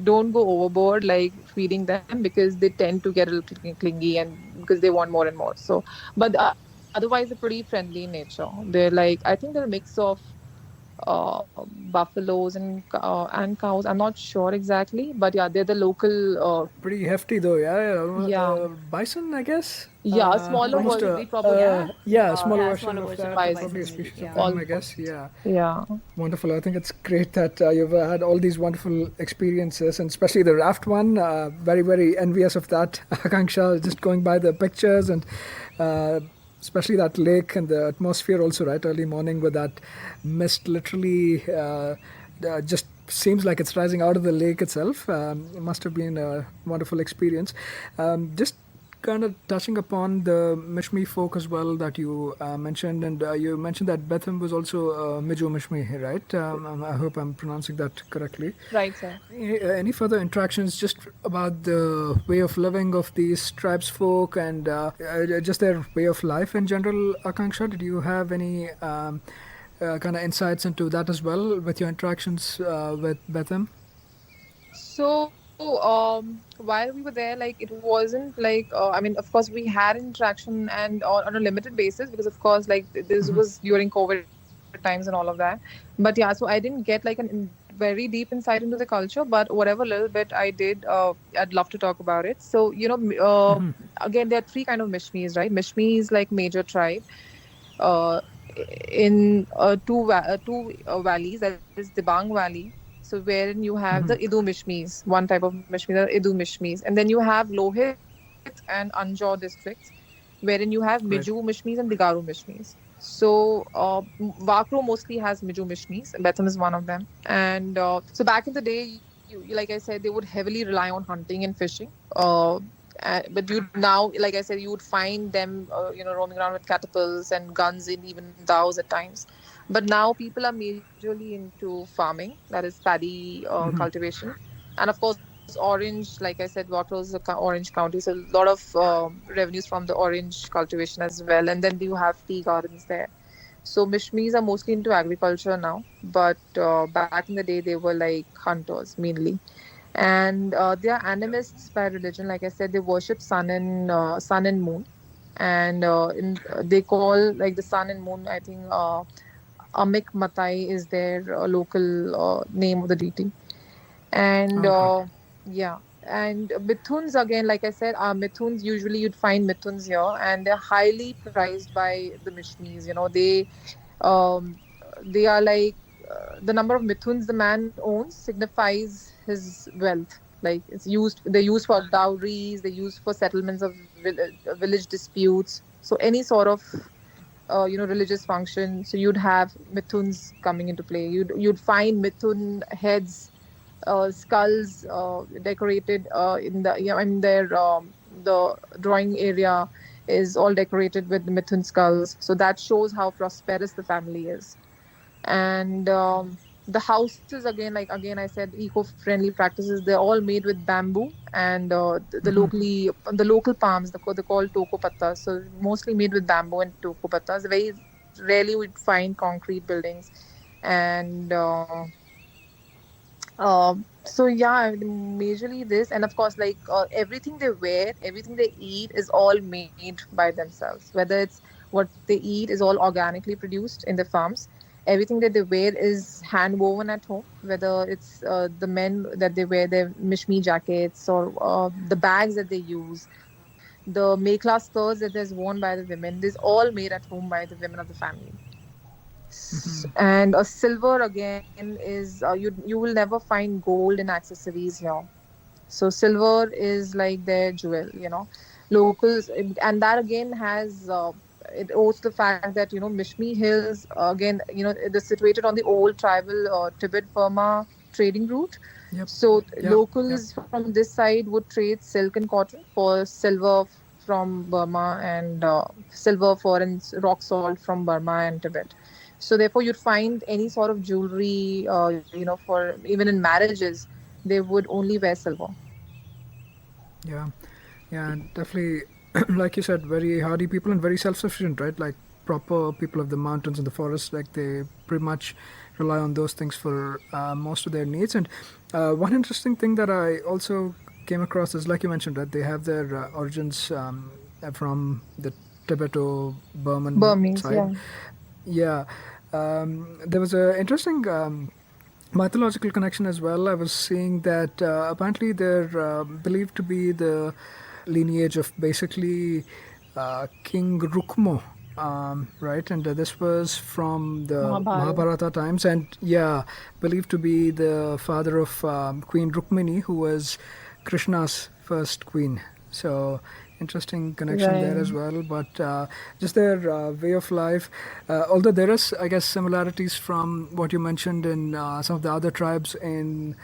don't go overboard like feeding them, because they tend to get a little clingy, and because they want more and more. So but otherwise they're pretty friendly in nature. They're like, I think they're a mix of buffaloes and cows. I'm not sure exactly, but yeah, they're the local. Pretty hefty though, yeah. Yeah, Bison, I guess. yeah, a smaller Almost version, a probably. Yeah, yeah, a smaller yeah, version smaller of version that. of the Probably a bison, Bison, species of yeah. them, I almost. guess. Yeah. Yeah. Wonderful. I think it's great that you've had all these wonderful experiences, and especially the raft one. Very, very envious of that. Akanksha, just going by the pictures, and uh, especially that lake and the atmosphere also, right? Early morning with that mist literally just seems like it's rising out of the lake itself. It must have been a wonderful experience. Just kind of touching upon the Mishmi folk as well that you mentioned, and you mentioned that Betham was also Mijo Mishmi, right? I hope I'm pronouncing that correctly. Right, sir. Any further interactions just about the way of living of these tribes folk and just their way of life in general, Akanksha? Did you have any kind of insights into that as well with your interactions with Betham? So, while we were there, like, it wasn't like, I mean, of course, we had interaction and on a limited basis, because, of course, like, this was during COVID times and all of that. But yeah, so I didn't get like very deep insight into the culture, but whatever little bit I did, I'd love to talk about it. So, again, there are three kind of Mishmis, right? Mishmi is like major tribe. Uh, in two valleys, that is Dibang Valley. So wherein you have the Idu Mishmis, one type of Mishmi, the Idu Mishmis, and then you have Lohit and Anjaw districts, wherein you have Miju Right. Mishmis and Digaru Mishmis. So Wakro mostly has Miju Mishmis, and Betham is one of them. And so back in the day, like I said, they would heavily rely on hunting and fishing. But you now, like I said, you would find them, roaming around with catapults and guns in even Daos at times. But now people are majorly into farming, that is paddy cultivation, and of course orange. Like I said, Wakro is orange county, so a lot of revenues from the orange cultivation as well. And then you have tea gardens there. So Mishmis are mostly into agriculture now, but back in the day they were like hunters mainly. And they are animists by religion. Like I said, they worship sun and moon, and they call like the sun and moon, I think, Amik Matai is their local name of the deity. And Okay. yeah, and mithuns, again, like I said, mithuns, usually you'd find mithuns here, and they're highly prized by the Mishmis. Um, they are like, the number of mithuns the man owns signifies his wealth. Like, they're used for dowries, they're used for settlements of village disputes. So any sort of religious function, so you'd have mithuns coming into play. You'd find mithun heads, skulls decorated in the, I mean, the drawing area is all decorated with the mithun skulls. So that shows how prosperous the family is. And the houses, again, I said, eco-friendly practices. They're all made with bamboo, and the local palms. They're called toko pattas. So mostly made with bamboo and toko pattas. Very rarely we'd find concrete buildings. And so yeah, majorly this, and of course, like everything they wear, everything they eat is all made by themselves. Whether it's what they eat is all organically produced in the farms. Everything that they wear is hand woven at home. Whether it's the men that they wear their Mishmi jackets, or the bags that they use, the mekla skirts that is worn by the women, this all made at home by the women of the family. And a silver again is you will never find gold in accessories here. So silver is like their jewel, locals, and that again has it owes to the fact that Mishmi Hills again, it is situated on the old tribal Tibet Burma trading route. Yep. So Yep. Yep. locals from this side would trade silk and cotton for silver from Burma, and silver for rock salt from Burma and Tibet. So therefore, you'd find any sort of jewelry, for even in marriages, they would only wear silver. Yeah. Yeah, definitely. Like you said, very hardy people and very self-sufficient, right? Like proper people of the mountains and the forest. Like they pretty much rely on those things for most of their needs. And one interesting thing that I also came across is, like you mentioned, that they have their origins from the Tibeto-Burman Burmese, side. yeah. Yeah, there was a interesting mythological connection as well. I was seeing that apparently they're believed to be the lineage of basically King Rukmo, right? And this was from the Mahabharata. Mahabharata times, and yeah, believed to be the father of Queen Rukmini, who was Krishna's first queen. So interesting connection there as Right. well. But just their way of life, although there is, I guess, similarities from what you mentioned in some of the other tribes in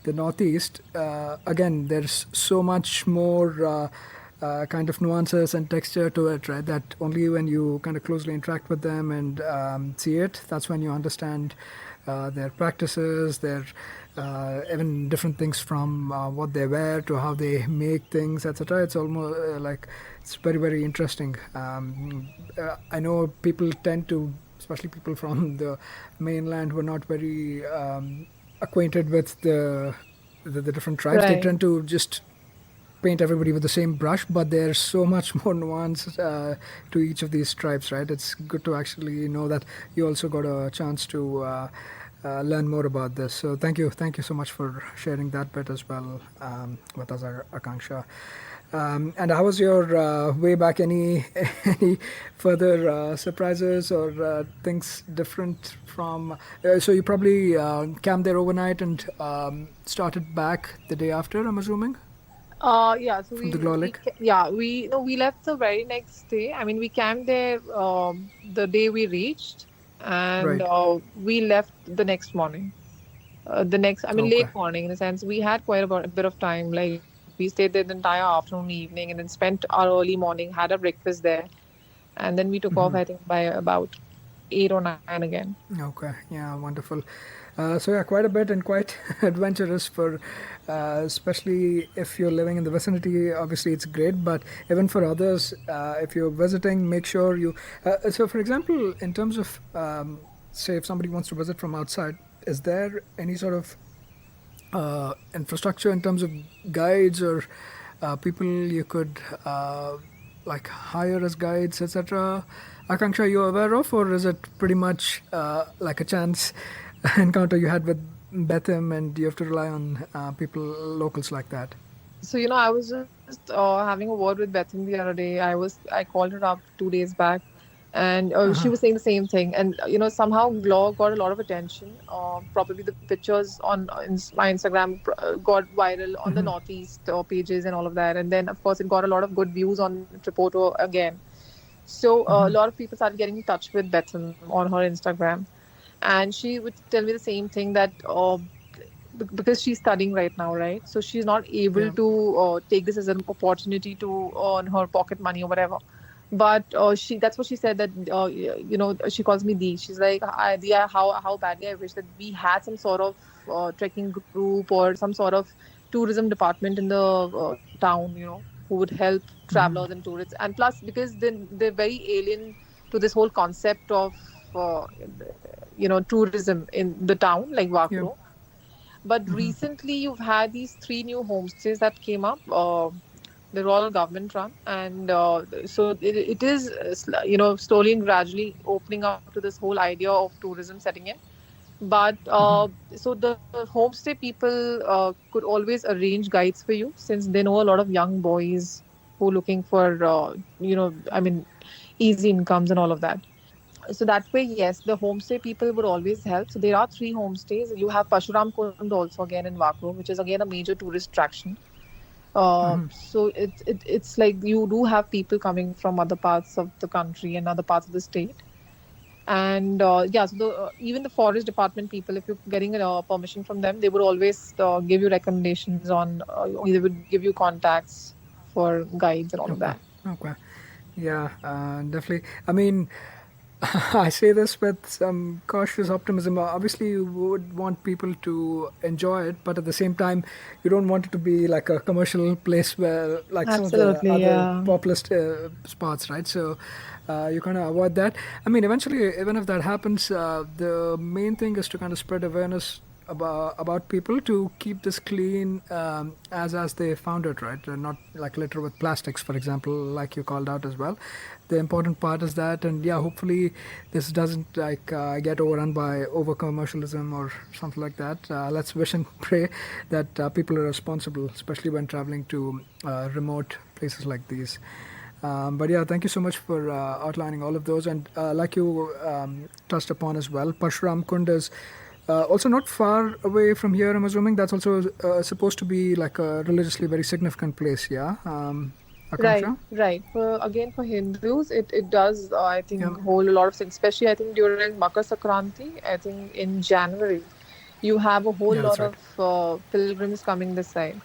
the northeast. Again, there's so much more kind of nuances and texture to it, right? That only when you kind of closely interact with them and see it, that's when you understand their practices, their even different things from what they wear to how they make things, etc. It's almost like it's very, very interesting. I know people tend to, especially people from the mainland, who are not very acquainted with the different tribes. They Right. tend to just paint everybody with the same brush, but there's so much more nuance to each of these tribes, right? It's good to actually know that you also got a chance to learn more about this. So thank you so much for sharing that bit as well with us, Akanksha. And how was your way back? Any any further surprises or things different from? So you probably camped there overnight and started back the day after, I'm assuming, Yeah. So from the Glaw Lake. yeah, we no, we left the very next day. I mean, we camped there the day we reached, and Right. we left the next morning. The next, I mean, Okay. late morning in a sense. We had quite a bit of time. Like we stayed there the entire afternoon, evening, and then spent our early morning, had a breakfast there, and then we took off. I think by about 8 or 9 again. Okay, yeah, wonderful. So yeah, quite a bit and quite adventurous for, especially if you're living in the vicinity. Obviously, it's great, but even for others, if you're visiting, make sure you. So, for example, in terms of, say, if somebody wants to visit from outside, is there any sort of infrastructure in terms of guides or people you could like hire as guides, etc.? Akanksha, you aware of, or is it pretty much like a chance encounter you had with Bethim, and you have to rely on people, locals like that? So I was just having a word with Bethany the other day. I called her up 2 days back, and she was saying the same thing. And somehow Glaw got a lot of attention. Probably the pictures on my Instagram got viral on the Northeast pages and all of that. And then of course it got a lot of good views on Tripoto again. So a lot of people started getting in touch with Bethany on her Instagram, and she would tell me the same thing that. Because she's studying right now, right? So she's not able Yeah. to take this as an opportunity to earn her pocket money or whatever. But that's what she said, that she calls me Dee. She's like, Dia, how badly I wish that we had some sort of trekking group or some sort of tourism department in the town, who would help travelers and tourists. And plus, because they're very alien to this whole concept of tourism in the town like Yeah. Wakro. But Hmm. recently, you've had these three new homestays that came up. They're all government run, and so it is, slowly and gradually opening up to this whole idea of tourism setting in. But so the homestay people could always arrange guides for you, since they know a lot of young boys who are looking for, easy incomes and all of that. So that way, yes, the homestay people would always help. So there are three homestays. You have Pashuram Kund also again in Wakro, which is again a major tourist attraction. So it's like you do have people coming from other parts of the country and other parts of the state. And yeah, so even the forest department people, if you're getting permission from them, they would always give you recommendations on, or they would give you contacts for guides and all of Okay. that. Okay. Yeah, definitely. I mean, I say this with some cautious optimism. Obviously, you would want people to enjoy it, but at the same time, you don't want it to be like a commercial place where, like some of the Absolutely, other yeah. populist spots, right? So you kind of avoid that. I mean, eventually, even if that happens, the main thing is to kind of spread awareness about people to keep this clean as they found it, right? Not like litter with plastics, for example, like you called out as well. The important part is that, and yeah, hopefully this doesn't like get overrun by over commercialism or something like that. Let's wish and pray that people are responsible, especially when traveling to remote places like these. But yeah, thank you so much for outlining all of those. And like you touched upon as well, Parshuram Kund is also not far away from here. I'm assuming that's also supposed to be like a religiously very significant place. Yeah, Right, Akanksha. right. For Hindus, it does, I Yeah, think, hold a lot of things, especially I think during Makar Sankranti, I think in January, you have a whole yeah, that's lot right. of pilgrims coming this side.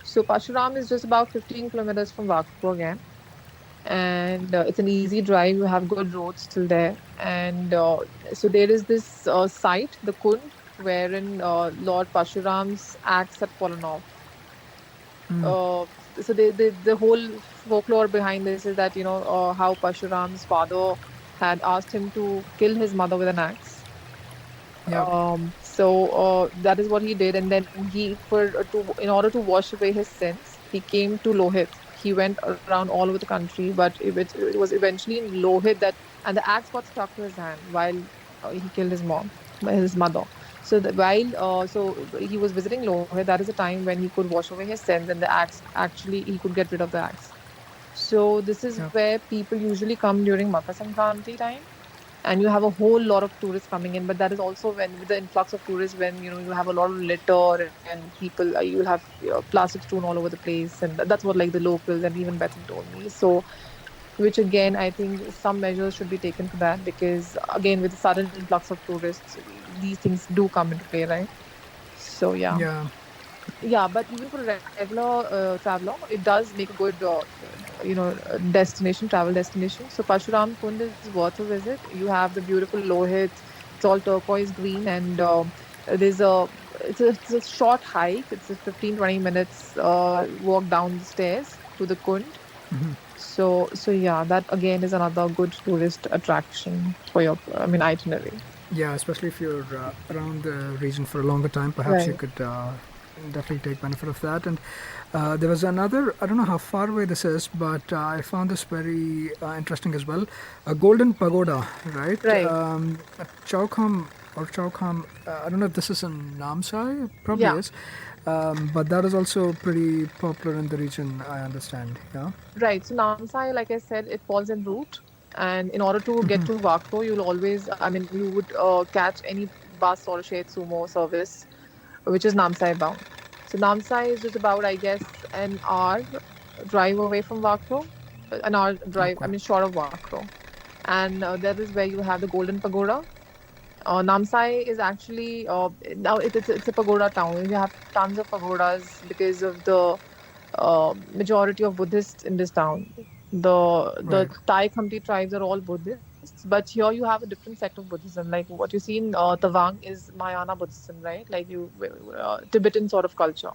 So Pashuram is just about 15 kilometers from Wakro again, and it's an easy drive. You have good roads till there, and so there is this site, the Kund, wherein Lord Pashuram's axe had fallen off. uh, so the whole folklore behind this is that how Pashuram's father had asked him to kill his mother with an axe. Yeah, So that is what he did, and then he in order to wash away his sins, he came to Lohit. He went around all over the country, but it was eventually in Lohit that, and the axe got stuck to his hand while he killed his mother. So that while he was visiting Lohit, that is a time when he could wash away his sins, and the axe actually he could get rid of the axe. So this is yeah, where people usually come during Makar Sankranti time, and you have a whole lot of tourists coming in. But that is also when, with the influx of tourists, when you have a lot of litter and people, you'll have plastic strewn all over the place, and that's what like the locals and even Bethany told me. So, which again, I think some measures should be taken for that, because again, with the sudden influx of tourists, these things do come into play, right? So yeah. yeah, Yeah, but even for a regular traveler, it does make a good, travel destination. So Pashuram Kund is worth a visit. You have the beautiful Lohit. It's all turquoise green, and there's a it's a short hike. It's a 15-20 minutes walk down the stairs to the Kund. So yeah, that again is another good tourist attraction for your, itinerary. yeah. Especially if you're around the region for a longer time, perhaps you Right. could definitely take benefit of that. And there was another. I don't know how far away this is, but I found this very interesting as well. A golden pagoda, right? Right. At Chowkham or Chowkham. I don't know if this is in Namsai. Probably Yeah. is. But that is also pretty popular in the region, I understand. Yeah. Right. So Namsai, like I said, it falls en route. And in order to get to Wakro, you'll always, you would catch any bus or shared sumo service, which is Namsai bound. So Namsai is just about, I guess, an hour drive away from Wakro, an hour drive, Okay. short of Wakro. And that is where you have the Golden Pagoda. Namsai is actually, now it's a pagoda town. You have tons of pagodas because of the majority of Buddhists in this town. The Right. Thai Khamti tribes are all Buddhists, but here you have a different set of Buddhism. Like what you see in Tawang is Mahayana Buddhism, right? Like Tibetan sort of culture.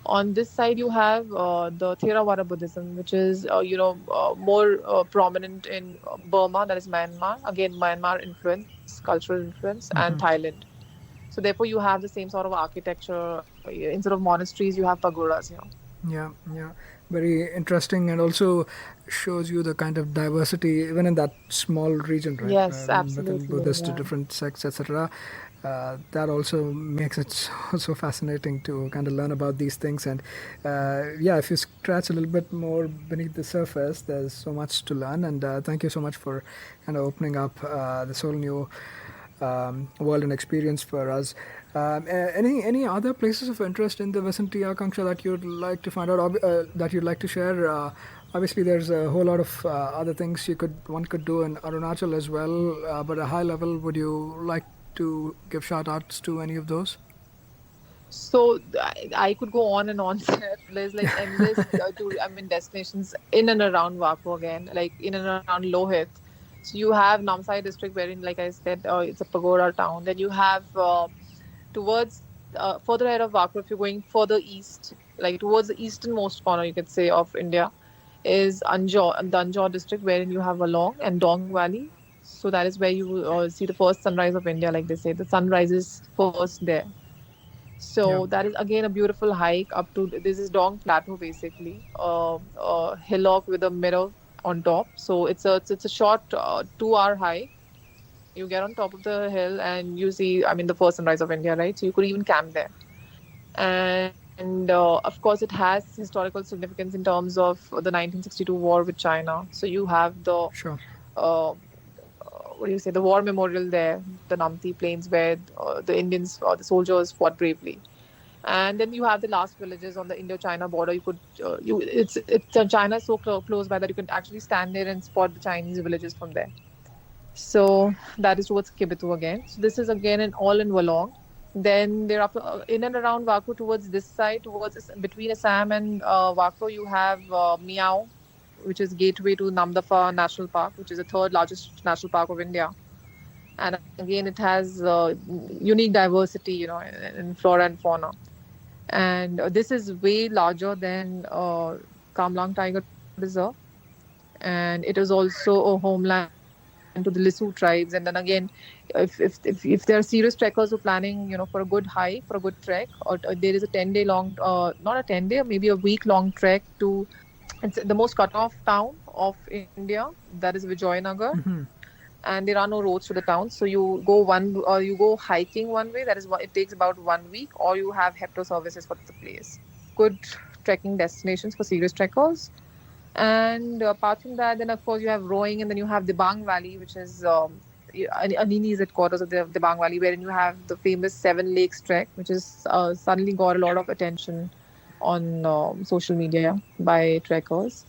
On this side, you have the Theravada Buddhism, which is more prominent in Burma, that is Myanmar. Again, Myanmar influence, cultural influence, and Thailand. So therefore, you have the same sort of architecture. Instead of monasteries, you have pagodas here. Yeah, yeah, very interesting, and also shows you the kind of diversity even in that small region, right? Yes, Within absolutely. Buddhist Yeah. different sects, etc. That also makes it so fascinating to kind of learn about these things, and yeah, if you scratch a little bit more beneath the surface, there's so much to learn. And thank you so much for kind of opening up this whole new world and experience for us. Any other places of interest in the vicinity, Akanksha, that you'd like to find out, that you'd like to share? Obviously, there's a whole lot of other things one could do in Arunachal as well. But at a high level, would you like to give shout outs to any of those? So I could go on and on. There's like endless destinations in and around Wakro again, like in and around Lohit. So you have Namsai district, wherein, like I said, it's a pagoda town. Then you have towards further ahead of Wakro, if you're going further east, like towards the easternmost corner, you could say, of India, is the Anjaw district, wherein you have Along and Dong Valley. So that is where you see the first sunrise of India, like they say. The sun rises first there. Yeah, So that is again a beautiful hike up to this is Dong Plateau, basically, a hillock with a mirror on top. So it's a short 2 hour hike. You get on top of the hill and you see, I mean, the first sunrise of India, right? So you could even camp there. And of course, it has historical significance in terms of the 1962 war with China. So you have the sure. uh, what do you say, the war memorial there, the Namti Plains, where the Indians or the soldiers fought bravely. And then you have the last villages on the Indo-China border. You could you it's China is so close by that you could actually stand there and spot the Chinese villages from there. So that is towards Kibitu again. So this is again an all in Wolong. Then there are in and around Wakro towards this side, towards between Assam and Wakro, you have Miao, which is gateway to Namdapha National Park, which is the third largest national park of India. And again, it has unique diversity, in flora and fauna. And this is way larger than Kamlang Tiger Reserve, and it is also a homeland to the Lisu tribes. And then again, if there are serious trekkers who are planning, for a good hike, for a good trek, or there is a 10-day long, not a 10-day, maybe a week long trek to, it's the most cut off town of India, that is Vijayanagar. And there are no roads to the town, so you go hiking one way, that is what it takes about 1 week, or you have hepto services for the place. Good trekking destinations for serious trekkers. And apart from that, then of course you have rowing, and then you have the Bang Valley, which is Anini's headquarters of the Bang Valley, wherein you have the famous Seven Lakes trek, which is suddenly got a lot of attention on social media by trekkers.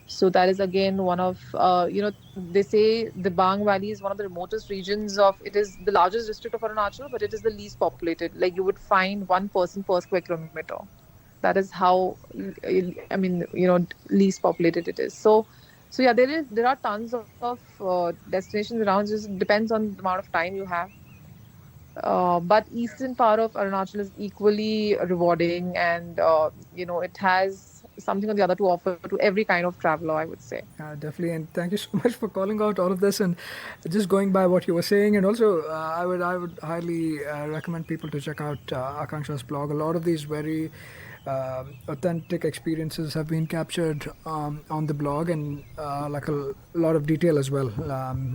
So that is again one of, they say the Bang Valley is one of the remotest regions of, it is the largest district of Arunachal, but it is the least populated. Like you would find one person per square kilometer. That is how, least populated it is. So yeah, there are tons of destinations around. Just depends on the amount of time you have. But eastern part of Arunachal is equally rewarding, and it has something or the other to offer to every kind of traveler, I would say. Definitely, and thank you so much for calling out all of this. And just going by what you were saying, and also I would highly recommend people to check out Akanksha's blog. A lot of these very authentic experiences have been captured on the blog, and like a lot of detail as well,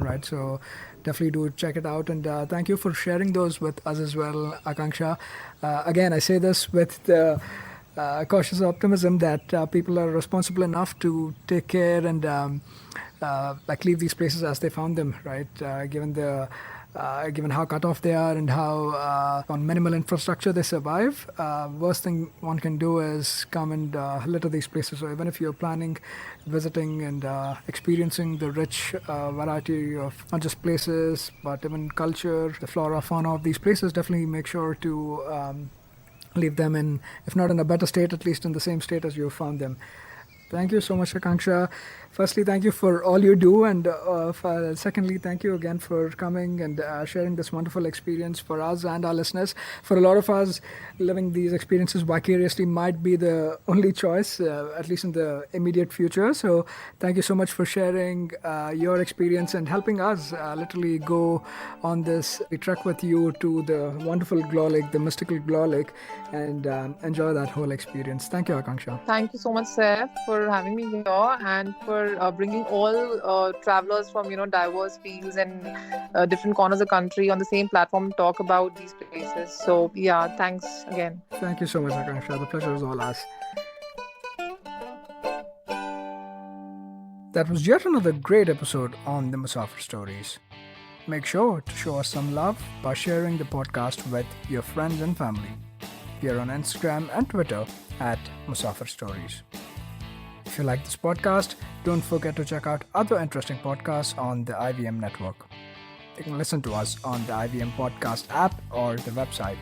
right? So definitely do check it out, and thank you for sharing those with us as well, Akanksha. Again, I say this with the cautious optimism that people are responsible enough to take care and like leave these places as they found them, right? Given how cut off they are and how on minimal infrastructure they survive, worst thing one can do is come and litter these places. So even if you're planning, visiting and experiencing the rich variety of not just places but even culture, the flora, fauna of these places, definitely make sure to leave them in, if not in a better state, at least in the same state as you found them. Thank you so much, Akanksha. firstly, thank you for all you do. And secondly, thank you again for coming and sharing this wonderful experience for us and our listeners. For a lot of us, living these experiences vicariously might be the only choice, at least in the immediate future. So thank you so much for sharing your experience and helping us literally go on this trek with you to the wonderful Glaw Lake, the mystical Glaw Lake, and enjoy that whole experience. Thank you, Akanksha. Thank you so much, Seth, for having me here and for bringing all travelers from diverse fields and different corners of the country on the same platform to talk about these places. So yeah, thanks again. Thank you so much, Akanksha. The pleasure is all ours. That was yet another great episode on the Musafir Stories. Make sure to show us some love by sharing the podcast with your friends and family. We are on Instagram and Twitter at Musafir Stories. If you like this podcast, don't forget to check out other interesting podcasts on the IVM network. You can listen to us on the IVM podcast app or the website.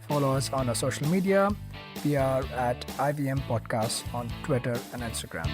Follow us on our social media. We are at IVM Podcasts on Twitter and Instagram.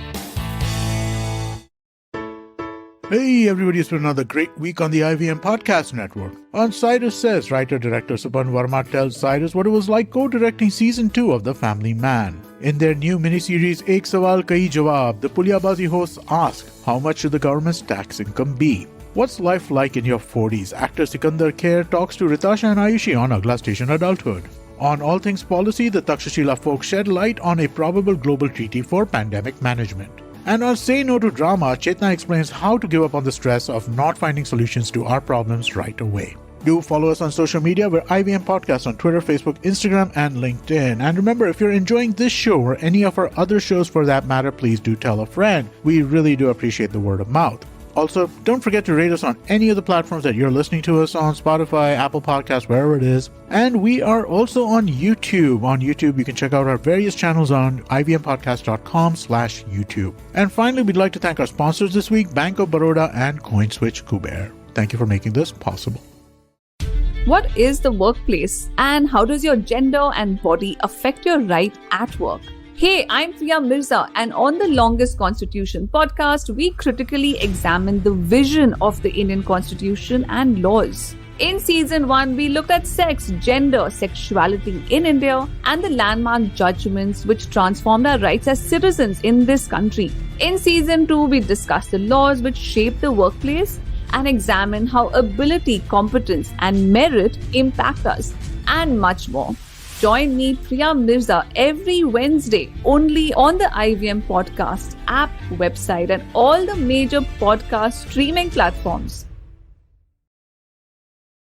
Hey everybody, it's been another great week on the IVM Podcast Network. On Cyrus Says, writer-director Suban Verma tells Cyrus what it was like co-directing Season 2 of The Family Man. In their new miniseries Ek Sawal Kai Jawab, the Pulyabazi hosts ask, how much should the government's tax income be? What's life like in your 40s? Actor Sikandar Khair talks to Ritasha and Ayushi on Agla Station Adulthood. On All Things Policy, the Takshashila folks shed light on a probable global treaty for pandemic management. And on Say No to Drama, Chetna explains how to give up on the stress of not finding solutions to our problems right away. Do follow us on social media. We're IVM Podcast on Twitter, Facebook, Instagram, and LinkedIn. And remember, if you're enjoying this show or any of our other shows for that matter, please do tell a friend. We really do appreciate the word of mouth. Also, don't forget to rate us on any of the platforms that you're listening to us on, Spotify, Apple Podcasts, wherever it is. And we are also on YouTube. On YouTube, you can check out our various channels on ivmpodcast.com/YouTube. And finally, we'd like to thank our sponsors this week, Bank of Baroda and CoinSwitch Kuber. Thank you for making this possible. What is the workplace and how does your gender and body affect your right at work? Hey, I'm Priya Mirza, and on the Longest Constitution podcast, we critically examine the vision of the Indian Constitution and laws. In Season 1, we looked at sex, gender, sexuality in India, and the landmark judgments which transformed our rights as citizens in this country. In Season 2, we discussed the laws which shape the workplace and examine how ability, competence, and merit impact us, and much more. Join me, Priya Mirza, every Wednesday only on the IVM Podcast app, website, and all the major podcast streaming platforms.